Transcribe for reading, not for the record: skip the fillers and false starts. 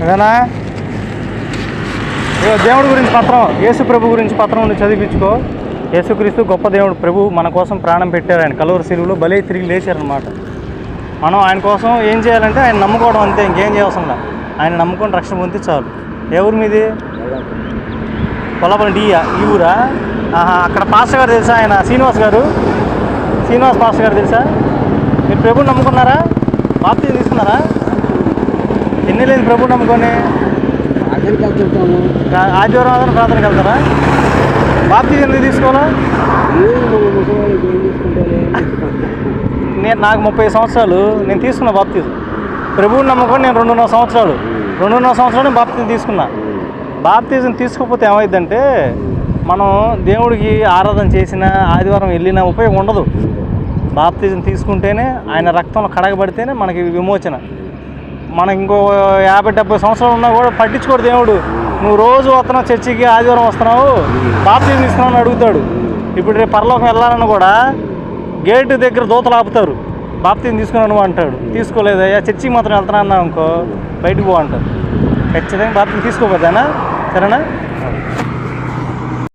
ఏదైనా దేవుడి గురించి పత్రం, యేసు ప్రభు గురించి పత్రం నుండి చదివించుకో. యేసుక్రీస్తు గొప్ప దేవుడు, ప్రభు మన కోసం ప్రాణం పెట్టారు. ఆయన కలువరి శిలువలో బలి తిరిగి లేచారనమాట. మనం ఆయన కోసం ఏం చేయాలంటే ఆయన నమ్ముకోవడం, అంతే, ఇంకేం చేయవసరం. ఆయన నమ్ముకొని రక్షణ పొందితే చాలు. ఎవరి మీది? పొలపల్లి డియా, ఈ ఊరా? అక్కడ పాస్టర్ గారు తెలుసా? ఆయన శ్రీనివాస్ పాస్టర్ గారు తెలుసా? మీరు ప్రభుని నమ్ముకున్నారా? బాప్తిజం తీసుకున్నారా? ఎన్ని లేదు ప్రభుని నమ్ముకొని? ఆదివారం ఆదివారం ప్రార్థనకి వెళ్తారా? బాప్తిజం ఎందుకు తీసుకోవాలా? నాకు 30 సంవత్సరాలు, నేను తీసుకున్నా బాప్తిజం. ప్రభువుని నమ్ముకొని నేను 2.5 సంవత్సరాలు బాప్తిజం తీసుకున్నా. బాప్తిజం తీసుకోకపోతే ఏమైందంటే, మనం దేవుడికి ఆరాధన చేసిన, ఆదివారం వెళ్ళినా ఉపయోగం ఉండదు. బాప్తిజం తీసుకుంటేనే, ఆయన రక్తంలో కడగబడితేనే మనకి విమోచన. మనకి ఇంకో 50-70 సంవత్సరాలు ఉన్నా కూడా పట్టించుకోడు దేవుడు. నువ్వు రోజు వస్తున్నావు చర్చికి, ఆదివారం వస్తున్నావు, బాప్తిజం తీసుకున్నావు అని అడుగుతాడు. ఇప్పుడు రేపు పరలోకం వెళ్ళాలని కూడా గేటు దగ్గర దూతలు ఆపుతారు, బాప్తిజం తీసుకున్నాను అంటాడు. తీసుకోలేదయ్యా, చర్చికి మాత్రం వెళ్తున్నా అన్నా అనుకో, బయటకు పో అంటారు. ఖచ్చితంగా బాప్తిజం తీసుకోపోతానా? సరేనా?